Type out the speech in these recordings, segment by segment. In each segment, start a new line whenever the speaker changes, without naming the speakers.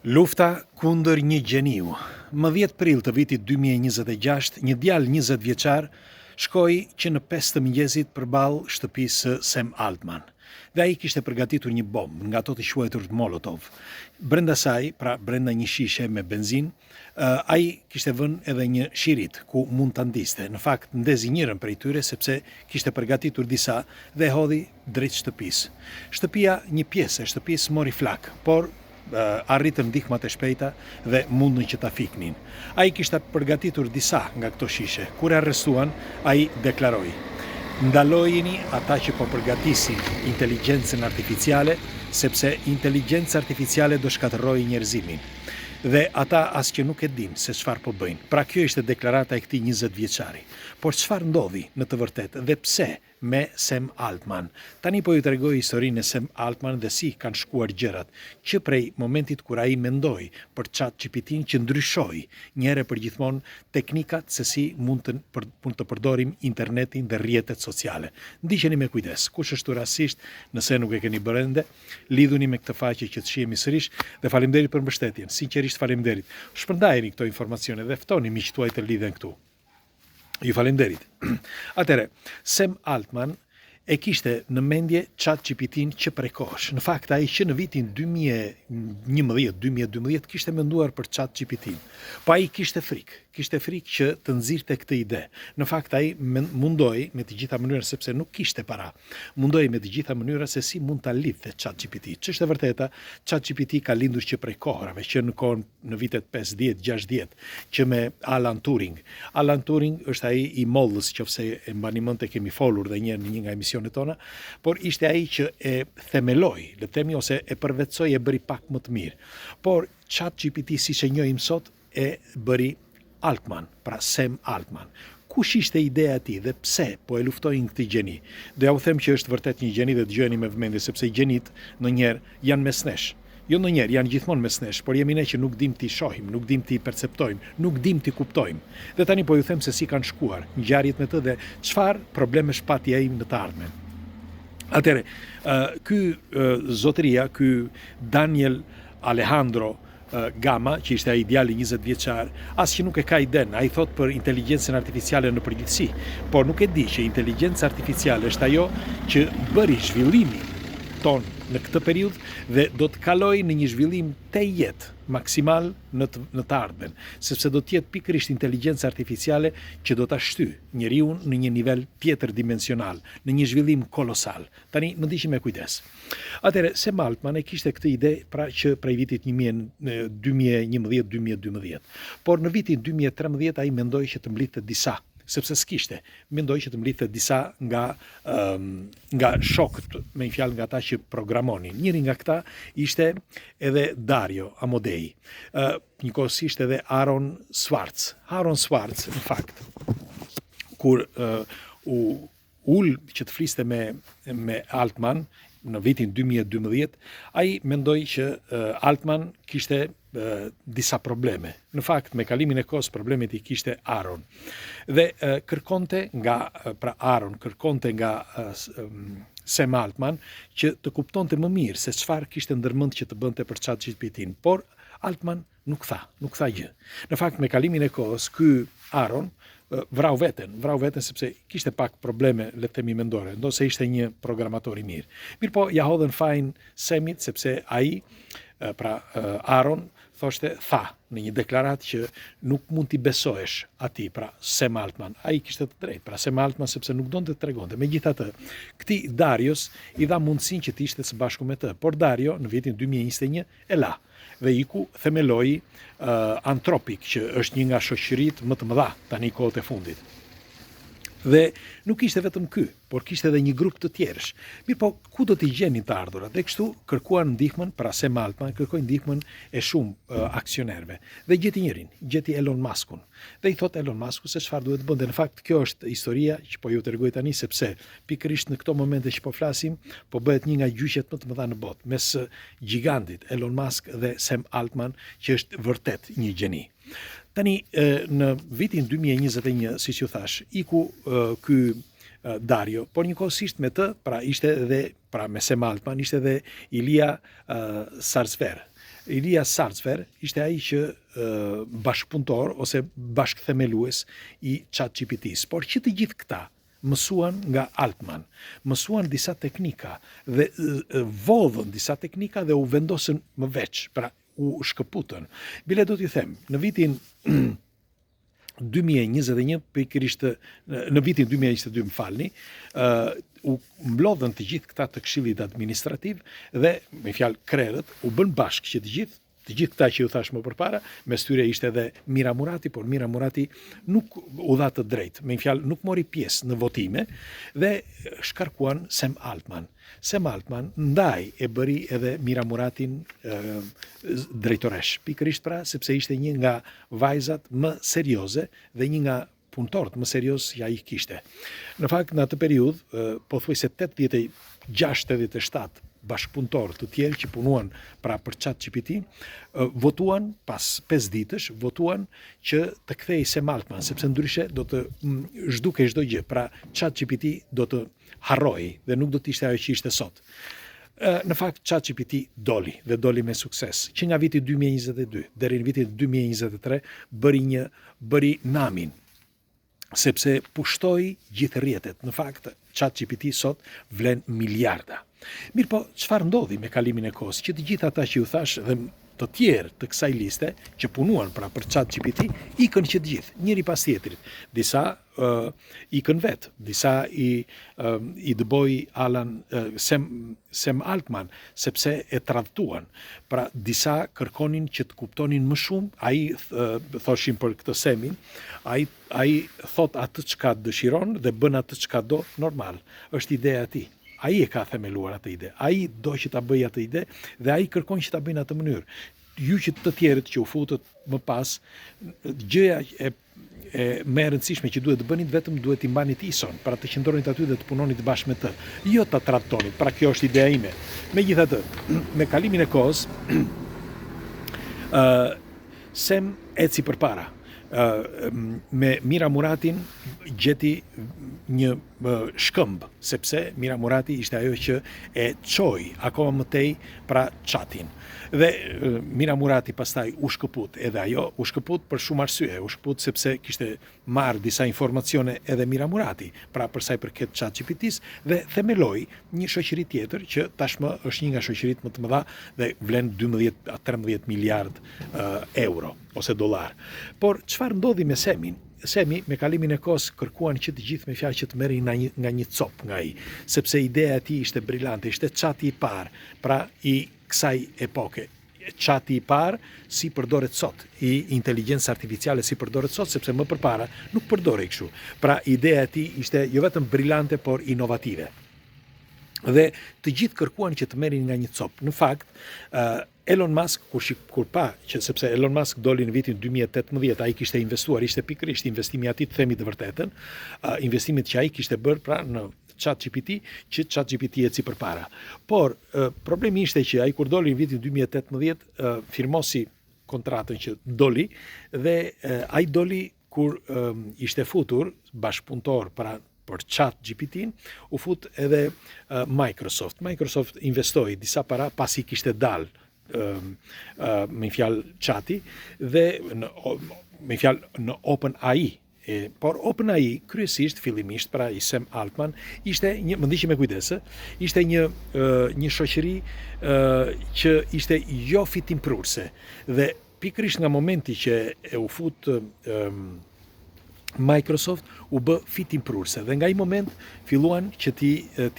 Lufta kundër një gjeniu. Më 10 prill të vitit 2026, një djalë 20 vjeçar shkoi që në 5 të mëngjesit përballë shtëpisë së Sam Altman. Dhe ai kishte përgatitur një bombë nga ato të quajtur Molotov. Brenda saj, pra brenda një shishe me benzinë, ai kishte vënë edhe një shirit ku mund ta ndiste. Në fakt ndezi njërin prej tyre sepse kishte përgatitur disa dhe e hodhi drejt shtëpisë. Shtëpia, një pjesë e shtëpisë mori flak, por arritën ndihmat e shpejta dhe mundën që ta fiknin. Ai kishte përgatitur disa nga këto shishe. Kur e arrestuan, ai deklaroi: "Ndalojini ata që po përgatisin inteligjencën artificiale, sepse inteligjenca artificiale do shkatërrojë njerëzimin. Dhe ata as që nuk e din se çfarë po bëjnë." Pra kjo ishte deklarata e këtij 20 vjeçari. Por çfarë ndodhi në të vërtetë dhe pse me Sam Altman? Tani po ju tregoj historinë e Sam Altman dhe si kanë shkuar gjërat, që prej momentit kur ai mendoi për ChatGPT-n që ndryshoi një herë për gjithmonë teknikat se si mund të përdorim internetin dhe rrjetet sociale. Ndiqeni me kujdes. Kush është rastisht, nëse nuk e keni bërë ende, lidhuni me këtë faqe që të shihemi sërish dhe faleminderit për mbështetjen. Sinqerisht faleminderit. Shpërndajeni këto informacione dhe ftoni miqtë tuaj të lidhen këtu. Ju falenderit. Atëre, Sam Altman e kishte në mendje ChatGPT-n që prej kohësh. Në fakt, ai që në vitin 2011-2012 kishte menduar për ChatGPT-n. Po ai kishte frikë që të nxirrte këtë ide. Në fakt, ai mundoi me të gjitha mënyra, sepse nuk kishte para, mundoi me të gjitha mënyra se si mund ta lidhte ChatGPT. Ç'është e vërteta, ChatGPT ka lindur që prej kohërave, që në vitet 50-60, që me Alan Turing. Alan Turing është ai i mollës, qofse e mbani mend e kemi folur dhe në një nga emisionet tona, por ishte ai që e themeloi, le të themi, ose e përvetësoi, e bëri pak më të mirë. Por ChatGPT, siç e njohim sot, e bëri Altman, pra Sam Altman. Kush ishte ideja e tij dhe pse po e luftoi këtë gjeni? Do ja u them që është vërtet një gjeni dhe dëgjojeni me vëmendje, sepse gjenit ndonjëherë janë mesnesh. Jo ndonjëherë, janë gjithmonë mesnesh, por jemi ne që nuk dim t'i shohim, nuk dim t'i perceptojmë, nuk dim t'i kuptojmë. Dhe tani po ju them se si kanë shkuar ngjarjet me të dhe çfarë probleme shpati ai në të ardhmen. Atëre, ky zotëria, ky Daniel Alejandro Gama, që ishte ai djali 20 vjeçar, as që nuk e ka iden. Ai thot për inteligjencën artificiale në përgjithësi, por nuk e di që inteligjenca artificiale është ajo që bëri zhvillimin ton në këtë periudhë dhe do të kalojë në një zhvillim të jetë maksimal në të ardhmen, sepse do të jetë pikërisht inteligjenca artificiale që do ta shtyjë njeriu në një nivel tjetër dimensional, në një zhvillim kolosal. Tani më ndiqni me kujdes. Atëherë, Sam Altman e kishte këtë ide pra që prej vitit 2011-2012, por në vitin 2013 ai mendoi që të mblidhte disa, sepse s'kishte, mendoj që të mblidhte disa nga shokët, me një fjalë nga ata që programonin. Njëri nga këta ishte edhe Dario Amodei, njëkohësisht edhe Aaron Swartz. Aaron Swartz, në fakt, kur u ul që të fliste me Altman në vitin 2012, ai mendoi që Altman kishte disa probleme. Në fakt, me kalimin e kohës, problemet i kishte Aaron. Dhe kërkonte nga Sam Altman që të kuptonte më mirë se çfarë kishte ndërmend që të bënte për ChatGPT-n, por Altman nuk tha gjë. Në fakt, me kalimin e kohës, ky Aaron vrau veten sepse kishte pak probleme, le të themi, mendore, ndonse ishte një programator i mirë. Mirë po, ja hodhen fajin Samit, sepse ai, Aaron, tha në një deklaratë që nuk mund t'i besohesh atij, pra Sam Altman. Ai kishte të drejtë, pra Sam Altman, sepse nuk donte të tregonte. Megjithatë, këtij Darios i dha mundësinë që të ishte së bashku me të, por Dario në vitin 2021 e la dhe iku themeloi Anthropic, që është një nga shoqëritë më të mëdha tani kohët e fundit. Dhe nuk ishte vetëm ky, por kishte edhe një grup të tjerësh. Mirë po, ku do t'i gjenin të ardhurat? Dhe kështu kërkuan ndihmën, pra Sam Altman kërkoi ndihmën e shumë aksionerëve. Dhe gjeti Elon Muskun. Dhe i thot Elon Musku se çfarë duhet bënte. Në fakt, kjo është historia që po ju tregoj tani, sepse pikërisht në këto momente që po flasim, po bëhet një nga gjyqet më të mëdha në botë mes gigantit Elon Musk dhe Sam Altman, që është vërtet një gjeni. Tani, në vitin 2021, siç ju thash, iku ky Dario, por njëkohësisht me të, pra ishte edhe, pra me Sam Altman, ishte edhe Ilya Sarsver. Elias Salzberg ishte ai që bashkëpunëtor ose bashkëthemelues i ChatGPT-s. Por që të gjithë këta mësuan nga Altman, mësuan disa teknika dhe vodhën disa teknika dhe u vendosën më veç, pra u shkëputën. Bile do t'ju them, në vitin 2021, pikërisht në vitin 2022, më falni, u mblodhen të gjithë këta të këshillit administrativ dhe me fjalë krerët u bën bashkë që të gjithë këta që ju thash më përpara, mes tyre ishte edhe Mira Murati, por Mira Murati nuk u dha të drejtë, me fjalë nuk mori pjesë në votime dhe shkarkuan Sam Altman. Sam Altman ndaj e bëri edhe Mira Muratin drejtoresh, pikërisht pra sepse ishte një nga vajzat më serioze dhe një nga punëtorët më serios ja i kishte. Në fakt, në atë periudhë, pothuajse 86-87 bashkëpunëtorë të tjerë që punuan pra për ChatGPT, votuan pas 5 ditësh, votuan që të kthej Sam Altman, sepse ndryshe do të zhdukej çdo gjë, pra ChatGPT do të harrojë dhe nuk do të ishte ajo që ishte sot. Në fakt, ChatGPT doli dhe doli me sukses, që nga viti 2022 deri në vitin 2023 bëri namin, sepse pushtoi gjithë rrjetet. Në fakt, ChatGPT sot vlen miliarda. Mirë po, çfarë ndodhi me kalimin e kohës? Që të gjithë ata që ju thash dhe të tjerë të kësaj liste që punuan pra për ChatGPT, ikën që të gjithë, njëri pas tjetrit. Disa ikën vetë, disa i dëboi Sam Altman, sepse e tradhtuan. Pra, disa kërkonin që të kuptonin më shumë, ai thoshin për këtë Semin, ai thot atë çka dëshiron dhe bën atë çka do, normal, është ideja e tij. Ai e ka themeluar atë ide, ai do që ta bëjë atë ide dhe ai kërkon që ta bëjnë atë mënyrë. Ju që të tjerët që u futët më pas, gjëja e më e rëndësishme që duhet të bënit vetëm duhet t'i mbanit ison, pra të qëndronit aty dhe të punonit bashkë me të. Jo ta tradhtonit, pra kjo është ideja ime. Megjithatë, me kalimin e kohës, Sam eci përpara. Me Mira Muratin gjeti një shkëmb, sepse Mira Murati ishte ajo që e çoi akoma më tej pra chatin. Dhe Mira Murati pastaj u shkëput, edhe ajo u shkëput për shumë arsye, u shkëput sepse kishte marrë disa informacione edhe Mira Murati, pra për sa i përket ChatGPT-s dhe themeloi një shoqëri tjetër që tashmë është një nga shoqëritë më të mëdha dhe vlen 12-13 miliard euro ose dollar. Por çfarë ndodhi me Semin? Semi, me kalimin e kohës, kërkuan që të gjithë me fjalë që të merrin nga një cop nga ai, sepse ideja e tij ishte brillante, ishte çati i parë, pra i kësaj epoke. Çati i parë si përdoret sot, i inteligjencë artificiale si përdoret sot, sepse më përpara nuk përdorej kështu. Pra ideja e tij ishte jo vetëm brillante, por inovative. Dhe të gjithë kërkuan që të merrin nga një cop. Në fakt, Elon Musk, kur pa, që sepse Elon Musk doli në vitin 2018, ai kishte investuar, ishte pikërisht investimi i tij, të themi të vërtetën, investimit që ai kishte bërë pra në ChatGPT, që ChatGPT eci përpara. Por problemi ishte që ai kur doli në vitin 2018, firmosi kontratën që doli dhe ai doli kur ishte futur bashkëpunëtor për ChatGPT-n, u fut edhe Microsoft. Microsoft investoi disa para pasi kishte dalë me fjalë chati dhe me fjalë në OpenAI. Por OpenAI kryesisht fillimisht pra i Sam Altman ishte një, më ndiqni me kujdes, ishte një shoqëri që ishte jo fitimprurse dhe pikërisht nga momenti që e u fut Microsoft u bë fitimprurse dhe nga ai moment filluan që t'i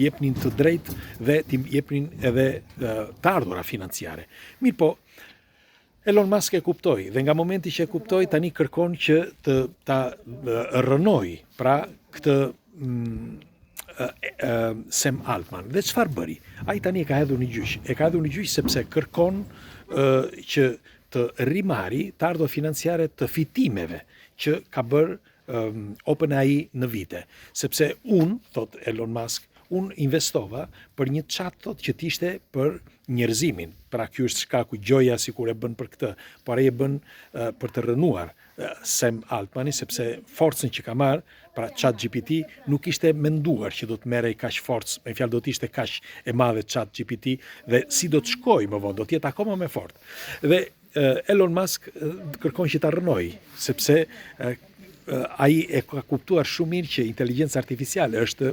jepnin të drejtë dhe t'i jepnin edhe të ardhura financiare. Mirë po, Elon Musk e kuptoi dhe nga momenti që e kuptoi tani kërkon që ta rënoj pra këtë Sam Altman. Dhe çfarë bëri? Ai tani e ka hedhur në gjyq. E ka hedhur në gjyq sepse kërkon që të rimari të ardhura financiare të fitimeve që ka bërë OpenAI në vite. Sepse thot Elon Musk, unë investova për një chat thot që t'ishte për njerëzimin. Pra ky është shkaku gjoja si kur e bën për këtë, por ai e bën për të rënuar Sam Altmani, sepse forcën që ka marrë, pra ChatGPT nuk ishte menduar që do të merrej kaq forcë, me fjalë do të ishte kaq e madhe ChatGPT dhe si do të shkojë më vonë, do të jetë akoma më fort. Dhe Elon Musk kërkon që ta rënojë, sepse ai e ka kuptuar shumë mirë që inteligjenca artificiale është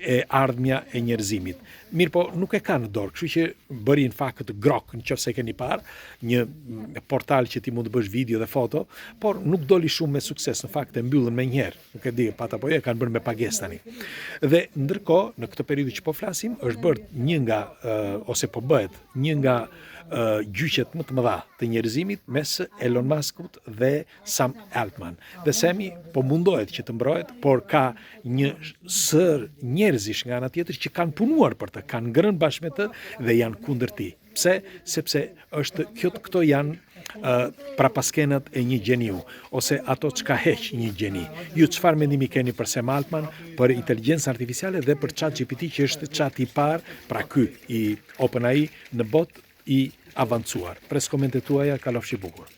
e ardhmja e njerëzimit. Mirë po nuk e ka në dorë, kështu që bëri në fakt Grok, nëse e keni parë, një portal që ti mund të bësh video dhe foto, por nuk doli shumë me sukses, në fakt e mbyllën menjëherë. Nuk e di, pat apo jo, e kanë bërë me pagesë tani. Dhe ndërkohë, në këtë periudhë që po flasim, është bërë një nga ose po bëhet një nga gjyqet më të mëdha të njerëzimit mes Elon Muskut dhe Sam Altman. Dhe Sami po mundohet që të mbrohet, por ka një sër njerëzish nga ana tjetër që kanë punuar për të, kanë ngrënë bashkë me të dhe janë kundër tij. Pse? Sepse këto janë prapaskenat e një gjeniu, ose ato që ka heq një gjeni. Ju çfarë mendimi keni për Sam Altman, për inteligjencën artificiale dhe për ChatGPT që është chat i parë, pra ky i OpenAI në botë i avancuar. Pres komentet tuaja, kalofshi bukur.